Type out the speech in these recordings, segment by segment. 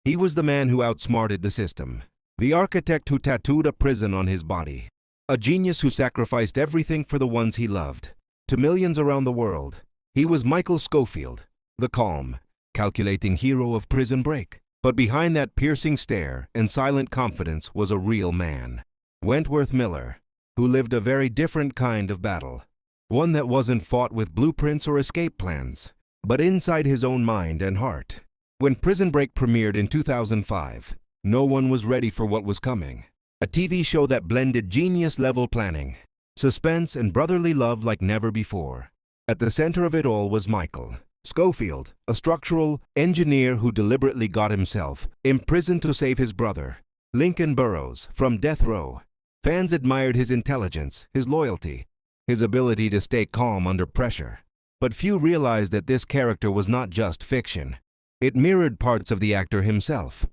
He was the man who outsmarted the system, the architect who tattooed a prison on his body, a genius who sacrificed everything for the ones he loved. To millions around the world, he was Michael Scofield, the calm, calculating hero of Prison Break. But behind that piercing stare and silent confidence was a real man, Wentworth Miller, who lived a very different kind of battle. One that wasn't fought with blueprints or escape plans, but inside his own mind and heart. When Prison Break premiered in 2005, no one was ready for what was coming. A TV show that blended genius-level planning, suspense, and brotherly love like never before. At the center of it all was Michael Scofield, a structural engineer who deliberately got himself imprisoned to save his brother, Lincoln Burrows, from death row. Fans admired his intelligence, his loyalty, his ability to stay calm under pressure. But few realized that this character was not just fiction. It mirrored parts of the actor himself.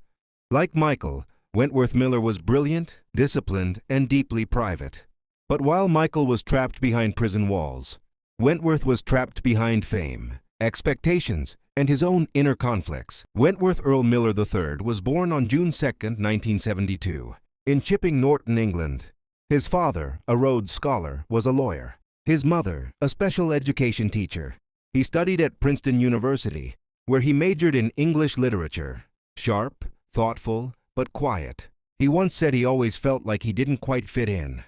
Like Michael, Wentworth Miller was brilliant, disciplined, and deeply private. But while Michael was trapped behind prison walls, Wentworth was trapped behind fame, expectations, and his own inner conflicts. Wentworth Earl Miller III was born on June 2, 1972, in Chipping Norton, England. His father, a Rhodes Scholar, was a lawyer. His mother, a special education teacher. He studied at Princeton University, where he majored in English literature. Sharp, thoughtful, but quiet. He once said he always felt like he didn't quite fit in.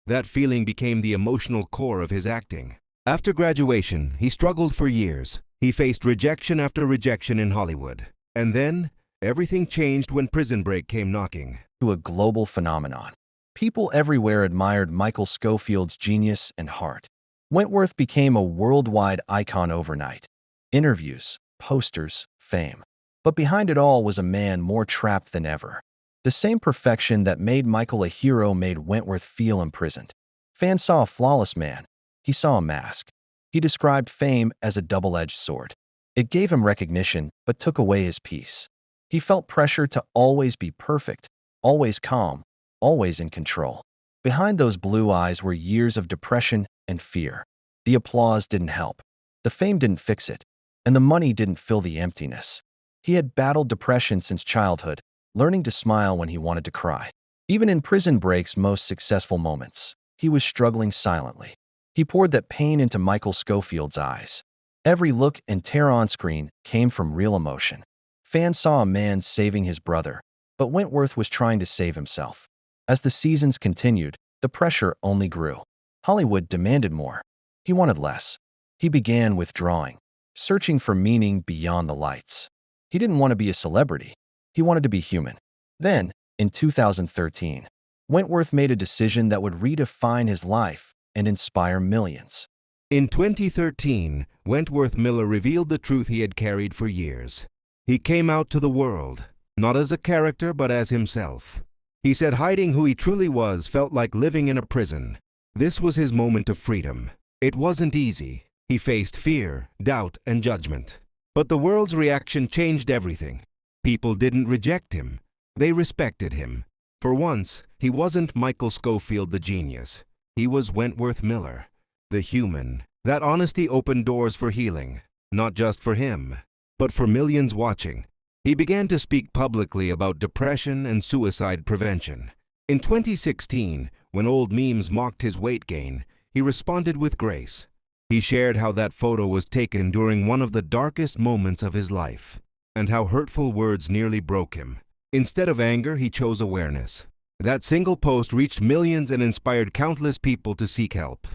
That feeling became the emotional core of his acting. After graduation, he struggled for years. He faced rejection after rejection in Hollywood. And then, everything changed when Prison Break came knocking. To a global phenomenon. People everywhere admired Michael Scofield's genius and heart. Wentworth became a worldwide icon overnight. Interviews, posters, fame. But behind it all was a man more trapped than ever. The same perfection that made Michael a hero made Wentworth feel imprisoned. Fans saw a flawless man. He saw a mask. He described fame as a double-edged sword. It gave him recognition, but took away his peace. He felt pressure to always be perfect, always calm, always in control. Behind those blue eyes were years of depression and fear. The applause didn't help. The fame didn't fix it. And the money didn't fill the emptiness. He had battled depression since childhood, learning to smile when he wanted to cry. Even in Prison Break's most successful moments, he was struggling silently. He poured that pain into Michael Scofield's eyes. Every look and tear on screen came from real emotion. Fans saw a man saving his brother, but Wentworth was trying to save himself. As the seasons continued, the pressure only grew. Hollywood demanded more. He wanted less. He began withdrawing, searching for meaning beyond the lights. He didn't want to be a celebrity. He wanted to be human. Then, in 2013, Wentworth made a decision that would redefine his life and inspire millions. In 2013, Wentworth Miller revealed the truth he had carried for years. He came out to the world, not as a character but as himself. He said hiding who he truly was felt like living in a prison. This was his moment of freedom. It wasn't easy. He faced fear, doubt, and judgment. But the world's reaction changed everything. People didn't reject him. They respected him. For once, he wasn't Michael Scofield the genius. He was Wentworth Miller, the human. That honesty opened doors for healing, not just for him, but for millions watching. He began to speak publicly about depression and suicide prevention. In 2016, when old memes mocked his weight gain, he responded with grace. He shared how that photo was taken during one of the darkest moments of his life, and how hurtful words nearly broke him. Instead of anger, he chose awareness. That single post reached millions and inspired countless people to seek help.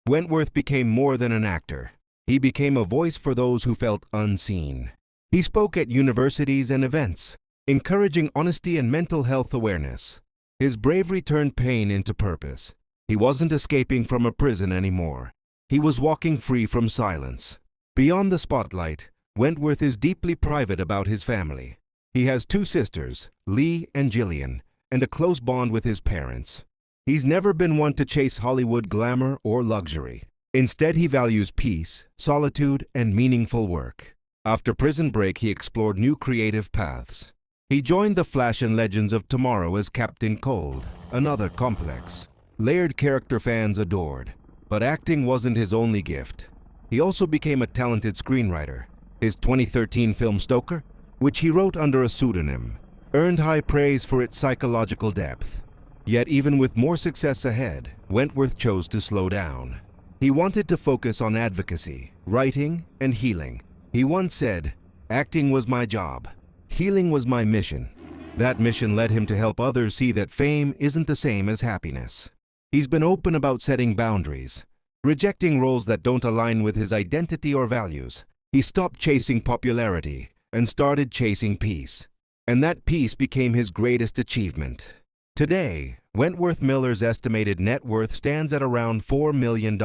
Wentworth became more than an actor. He became a voice for those who felt unseen. He spoke at universities and events, encouraging honesty and mental health awareness. His bravery turned pain into purpose. He wasn't escaping from a prison anymore. He was walking free from silence. Beyond the spotlight, Wentworth is deeply private about his family. He has 2 sisters, Lee and Jillian, and a close bond with his parents. He's never been one to chase Hollywood glamour or luxury. Instead, he values peace, solitude, and meaningful work. After Prison Break, he explored new creative paths. He joined the Flash and Legends of Tomorrow as Captain Cold, another complex, layered character fans adored. But acting wasn't his only gift. He also became a talented screenwriter. His 2013 film Stoker, which he wrote under a pseudonym, earned high praise for its psychological depth. Yet even with more success ahead, Wentworth chose to slow down. He wanted to focus on advocacy, writing, and healing. He once said, "Acting was my job. Healing was my mission." That mission led him to help others see that fame isn't the same as happiness. He's been open about setting boundaries, rejecting roles that don't align with his identity or values. He stopped chasing popularity and started chasing peace. And that peace became his greatest achievement. Today, Wentworth Miller's estimated net worth stands at around $4 million.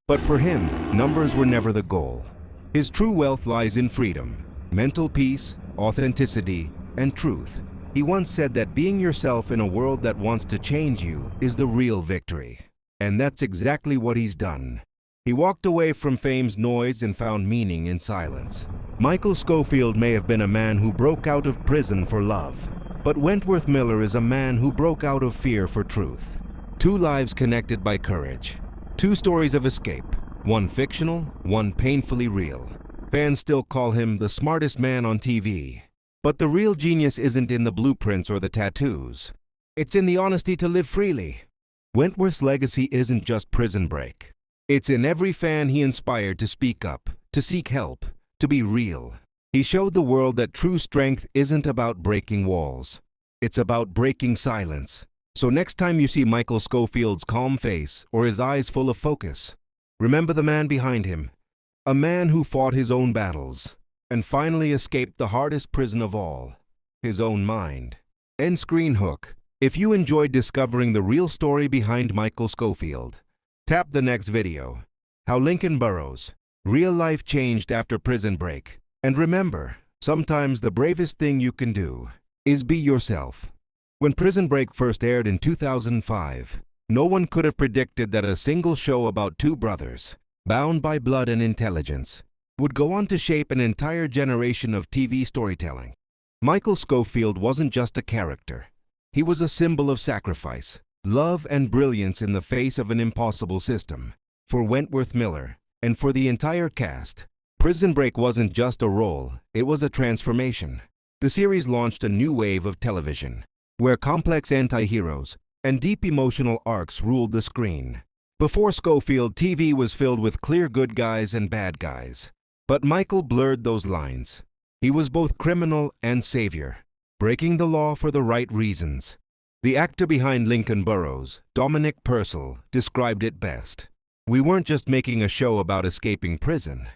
But for him, numbers were never the goal. His true wealth lies in freedom, mental peace, authenticity, and truth. He once said that being yourself in a world that wants to change you is the real victory. And that's exactly what he's done. He walked away from fame's noise and found meaning in silence. Michael Scofield may have been a man who broke out of prison for love, but Wentworth Miller is a man who broke out of fear for truth. Two lives connected by courage. Two stories of escape, one fictional, one painfully real. Fans still call him the smartest man on TV. But the real genius isn't in the blueprints or the tattoos. It's in the honesty to live freely. Wentworth's legacy isn't just Prison Break. It's in every fan he inspired to speak up, to seek help, to be real. He showed the world that true strength isn't about breaking walls. It's about breaking silence. So next time you see Michael Scofield's calm face or his eyes full of focus, remember the man behind him. A man who fought his own battles and finally escaped the hardest prison of all, his own mind. End screen hook. If you enjoyed discovering the real story behind Michael Scofield, tap the next video. How Lincoln Burrows' real life changed after Prison Break. And remember, sometimes the bravest thing you can do is be yourself. When Prison Break first aired in 2005, no one could have predicted that a single show about two brothers, bound by blood and intelligence, would go on to shape an entire generation of TV storytelling. Michael Scofield wasn't just a character. He was a symbol of sacrifice, love, and brilliance in the face of an impossible system. For Wentworth Miller, and for the entire cast, Prison Break wasn't just a role, it was a transformation. The series launched a new wave of television, where complex anti-heroes and deep emotional arcs ruled the screen. Before Scofield, TV was filled with clear good guys and bad guys. But Michael blurred those lines. He was both criminal and savior, breaking the law for the right reasons. The actor behind Lincoln Burrows, Dominic Purcell, described it best. "We weren't just making a show about escaping prison.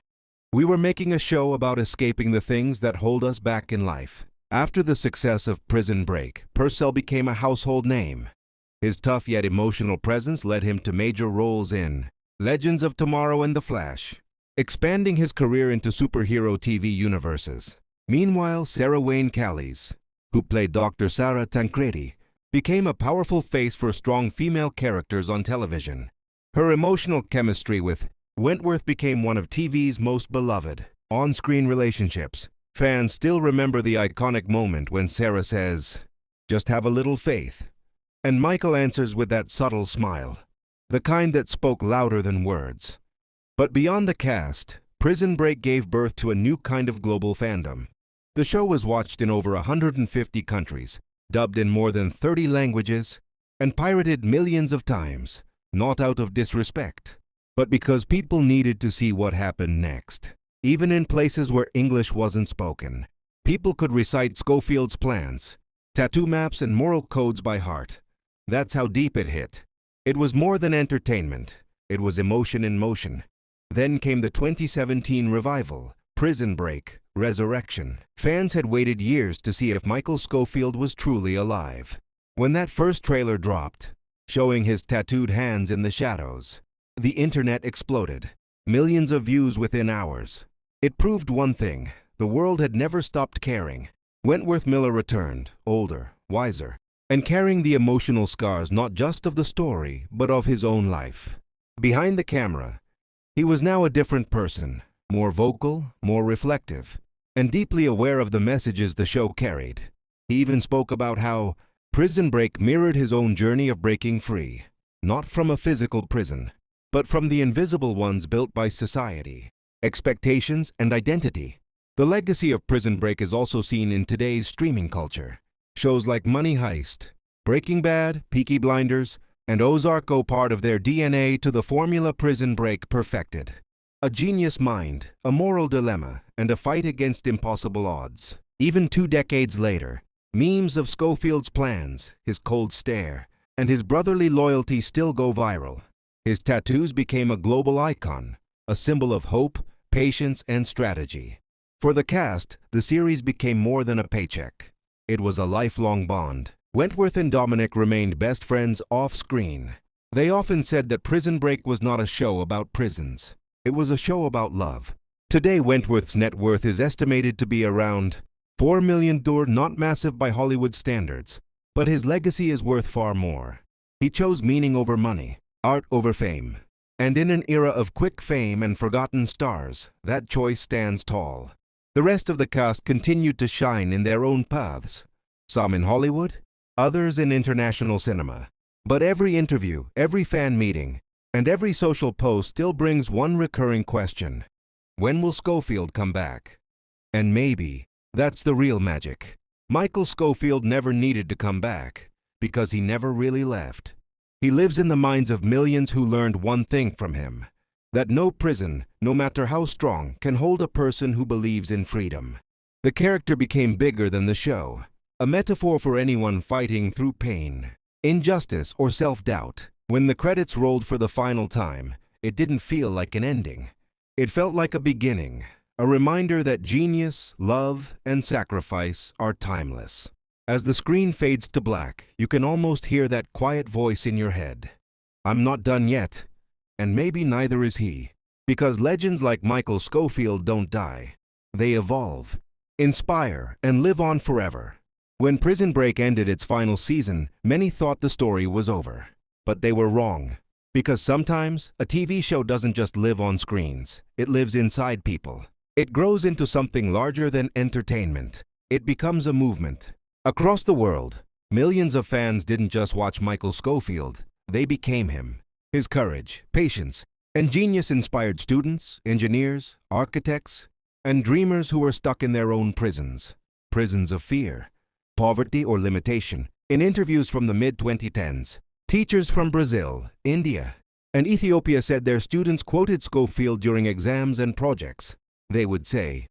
We were making a show about escaping the things that hold us back in life." After the success of Prison Break, Purcell became a household name. His tough yet emotional presence led him to major roles in Legends of Tomorrow and The Flash, expanding his career into superhero TV universes. Meanwhile, Sarah Wayne Callies, who played Dr. Sarah Tancredi, became a powerful face for strong female characters on television. Her emotional chemistry with Wentworth became one of TV's most beloved on-screen relationships. Fans still remember the iconic moment when Sarah says, "Just have a little faith," and Michael answers with that subtle smile, the kind that spoke louder than words. But beyond the cast, Prison Break gave birth to a new kind of global fandom. The show was watched in over 150 countries, dubbed in more than 30 languages, and pirated millions of times, not out of disrespect, but because people needed to see what happened next. Even in places where English wasn't spoken, people could recite Scofield's plans, tattoo maps, and moral codes by heart. That's how deep it hit. It was more than entertainment. It was emotion in motion. Then came the 2017 revival, Prison Break: Resurrection. Fans had waited years to see if Michael Scofield was truly alive. When that first trailer dropped, showing his tattooed hands in the shadows, the internet exploded. Millions of views within hours. It proved one thing: the world had never stopped caring. Wentworth Miller returned, older, wiser, and carrying the emotional scars not just of the story, but of his own life. Behind the camera, he was now a different person, more vocal, more reflective, and deeply aware of the messages the show carried. He even spoke about how Prison Break mirrored his own journey of breaking free, not from a physical prison, but from the invisible ones built by society, expectations, and identity. The legacy of Prison Break is also seen in today's streaming culture. Shows like Money Heist, Breaking Bad, Peaky Blinders, and Ozark owe part of their DNA to the formula Prison Break perfected. A genius mind, a moral dilemma, and a fight against impossible odds. Even 2 decades later, memes of Scofield's plans, his cold stare, and his brotherly loyalty still go viral. His tattoos became a global icon, a symbol of hope, patience, and strategy. For the cast, the series became more than a paycheck. It was a lifelong bond. Wentworth and Dominic remained best friends off-screen. They often said that Prison Break was not a show about prisons. It was a show about love. Today, Wentworth's net worth is estimated to be around $4 million, not massive by Hollywood standards, but his legacy is worth far more. He chose meaning over money, art over fame. And in an era of quick fame and forgotten stars, that choice stands tall. The rest of the cast continued to shine in their own paths, some in Hollywood, others in international cinema. But every interview, every fan meeting, and every social post still brings one recurring question. When will Scofield come back? And maybe that's the real magic. Michael Scofield never needed to come back, because he never really left. He lives in the minds of millions who learned one thing from him, that no prison, no matter how strong, can hold a person who believes in freedom. The character became bigger than the show, a metaphor for anyone fighting through pain, injustice, or self-doubt. When the credits rolled for the final time, it didn't feel like an ending. It felt like a beginning, a reminder that genius, love, and sacrifice are timeless. As the screen fades to black, you can almost hear that quiet voice in your head. I'm not done yet, and maybe neither is he. Because legends like Michael Scofield don't die. They evolve, inspire, and live on forever. When Prison Break ended its final season, many thought the story was over. But they were wrong. Because sometimes, a TV show doesn't just live on screens. It lives inside people. It grows into something larger than entertainment. It becomes a movement. Across the world, millions of fans didn't just watch Michael Scofield, they became him. His courage, patience, and genius inspired students, engineers, architects, and dreamers who were stuck in their own prisons. Prisons of fear, poverty, or limitation. In interviews from the mid-2010s, teachers from Brazil, India, and Ethiopia said their students quoted Scofield during exams and projects. They would say,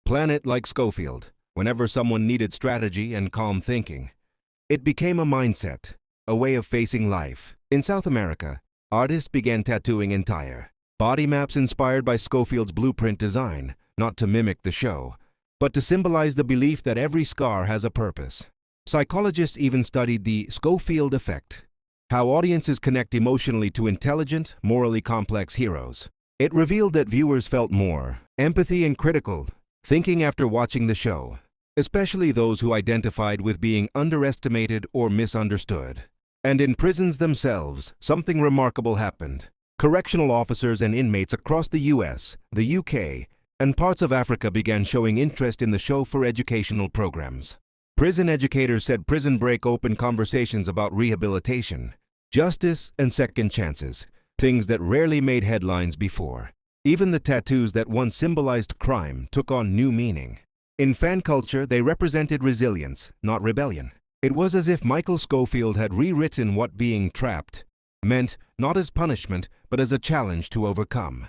"Plan it like Scofield," whenever someone needed strategy and calm thinking. It became a mindset, a way of facing life. In South America, artists began tattooing entire body maps inspired by Scofield's blueprint design, not to mimic the show, but to symbolize the belief that every scar has a purpose. Psychologists even studied the Scofield effect, how audiences connect emotionally to intelligent, morally complex heroes. It revealed that viewers felt more empathy and critical thinking after watching the show, especially those who identified with being underestimated or misunderstood. And in prisons themselves, something remarkable happened. Correctional officers and inmates across the US, the UK, and parts of Africa began showing interest in the show for educational programs. Prison educators said Prison Break opened conversations about rehabilitation, justice, and second chances, things that rarely made headlines before. Even the tattoos that once symbolized crime took on new meaning. In fan culture, they represented resilience, not rebellion. It was as if Michael Scofield had rewritten what being trapped meant, not as punishment, but as a challenge to overcome.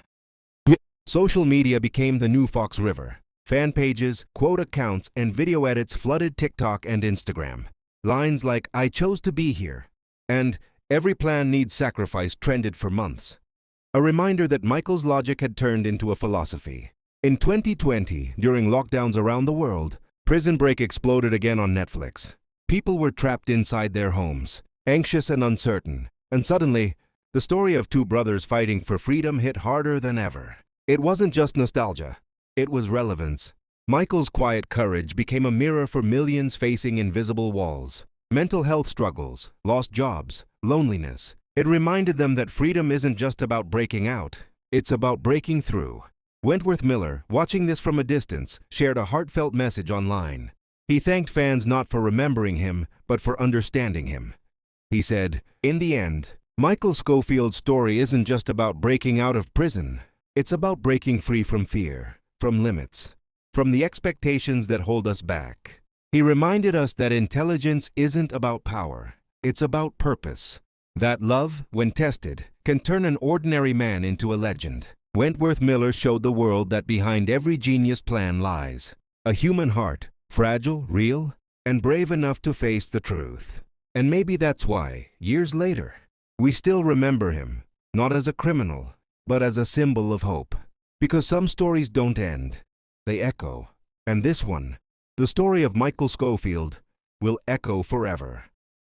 Social media became the new Fox River. Fan pages, quote accounts, and video edits flooded TikTok and Instagram. Lines like, "I chose to be here," and "Every plan needs sacrifice" trended for months. A reminder that Michael's logic had turned into a philosophy. In 2020, during lockdowns around the world, Prison Break exploded again on Netflix. People were trapped inside their homes, anxious and uncertain, and suddenly, the story of two brothers fighting for freedom hit harder than ever. It wasn't just nostalgia, it was relevance. Michael's quiet courage became a mirror for millions facing invisible walls, mental health struggles, lost jobs, loneliness. It reminded them that freedom isn't just about breaking out, it's about breaking through. Wentworth Miller, watching this from a distance, shared a heartfelt message online. He thanked fans not for remembering him, but for understanding him. He said, "In the end, Michael Scofield's story isn't just about breaking out of prison. It's about breaking free from fear, from limits, from the expectations that hold us back. He reminded us that intelligence isn't about power, it's about purpose. That love, when tested, can turn an ordinary man into a legend. Wentworth Miller showed the world that behind every genius plan lies a human heart, fragile, real, and brave enough to face the truth. And maybe that's why, years later, we still remember him, not as a criminal, but as a symbol of hope. Because some stories don't end, they echo. And this one, the story of Michael Scofield, will echo forever.